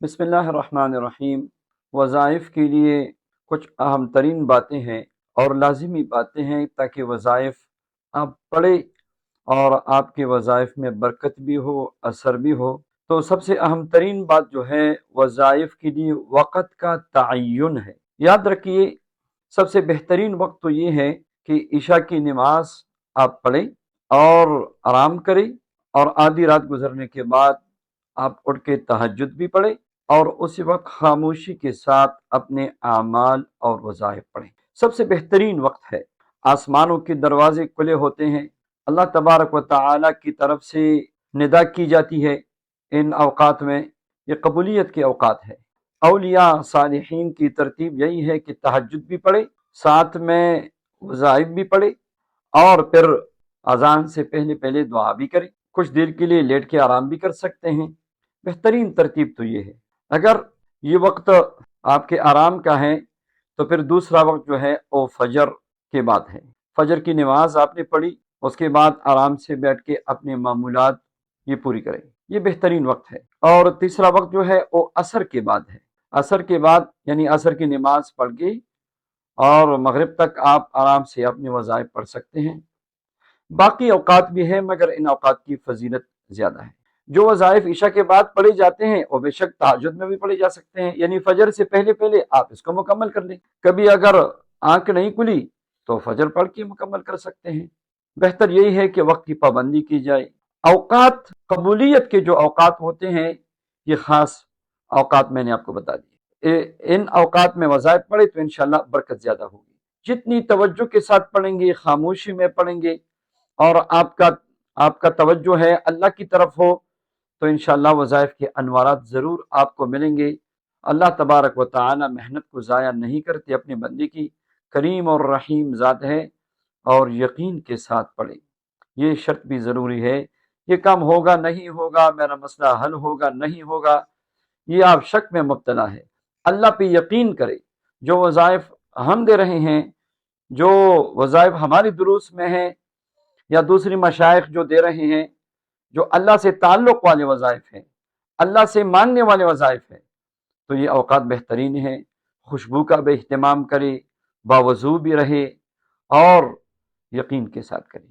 بسم اللہ الرحمن الرحیم۔ وظائف کے لیے کچھ اہم ترین باتیں ہیں اور لازمی باتیں ہیں تاکہ وظائف آپ پڑھیں اور آپ کے وظائف میں برکت بھی ہو، اثر بھی ہو۔ تو سب سے اہم ترین بات جو ہے وظائف کے لیے وقت کا تعین ہے۔ یاد رکھیے، سب سے بہترین وقت تو یہ ہے کہ عشاء کی نماز آپ پڑھیں اور آرام کریں، اور آدھی رات گزرنے کے بعد آپ اٹھ کے تہجد بھی پڑھیں اور اسی وقت خاموشی کے ساتھ اپنے اعمال اور وظائف پڑھیں۔ سب سے بہترین وقت ہے، آسمانوں کے دروازے کھلے ہوتے ہیں، اللہ تبارک و تعالی کی طرف سے ندا کی جاتی ہے ان اوقات میں۔ یہ قبولیت کے اوقات ہے۔ اولیاء صالحین کی ترتیب یہی ہے کہ تہجد بھی پڑھے، ساتھ میں وظائف بھی پڑھے، اور پھر اذان سے پہلے پہلے دعا بھی کرے، کچھ دیر کے لیے لیٹ کے آرام بھی کر سکتے ہیں۔ بہترین ترتیب تو یہ ہے۔ اگر یہ وقت آپ کے آرام کا ہے تو پھر دوسرا وقت جو ہے وہ فجر کے بعد ہے۔ فجر کی نماز آپ نے پڑھی، اس کے بعد آرام سے بیٹھ کے اپنے معمولات یہ پوری کریں، یہ بہترین وقت ہے۔ اور تیسرا وقت جو ہے وہ عصر کے بعد ہے۔ عصر کے بعد یعنی عصر کی نماز پڑھ کے اور مغرب تک آپ آرام سے اپنے وظائف پڑھ سکتے ہیں۔ باقی اوقات بھی ہیں مگر ان اوقات کی فضیلت زیادہ ہے۔ جو وظائف عشاء کے بعد پڑھے جاتے ہیں وہ بے شک تہجد میں بھی پڑھے جا سکتے ہیں، یعنی فجر سے پہلے پہلے آپ اس کو مکمل کر لیں۔ کبھی اگر آنکھ نہیں کھلی تو فجر پڑھ کے مکمل کر سکتے ہیں۔ بہتر یہی ہے کہ وقت کی پابندی کی جائے۔ اوقات قبولیت کے جو اوقات ہوتے ہیں یہ خاص اوقات میں نے آپ کو بتا دیے۔ ان اوقات میں وظائف پڑھے تو انشاءاللہ برکت زیادہ ہوگی۔ جتنی توجہ کے ساتھ پڑھیں گے، خاموشی میں پڑھیں گے، اور آپ کا توجہ ہے اللہ کی طرف ہو تو انشاءاللہ وظائف کے انوارات ضرور آپ کو ملیں گے۔ اللہ تبارک و تعالی محنت کو ضائع نہیں کرتے، اپنے بندے کی کریم اور رحیم ذات ہے، اور یقین کے ساتھ پڑھیں۔ یہ شرط بھی ضروری ہے، یہ کام ہوگا نہیں ہوگا، میرا مسئلہ حل ہوگا نہیں ہوگا، یہ آپ شک میں مبتلا ہے۔ اللہ پہ یقین کرے۔ جو وظائف ہم دے رہے ہیں، جو وظائف ہماری دروس میں ہیں یا دوسری مشائخ جو دے رہے ہیں، جو اللہ سے تعلق والے وظائف ہیں، اللہ سے ماننے والے وظائف ہیں، تو یہ اوقات بہترین ہیں۔ خوشبو کا بھی اہتمام کرے، باوضو بھی رہے اور یقین کے ساتھ کرے۔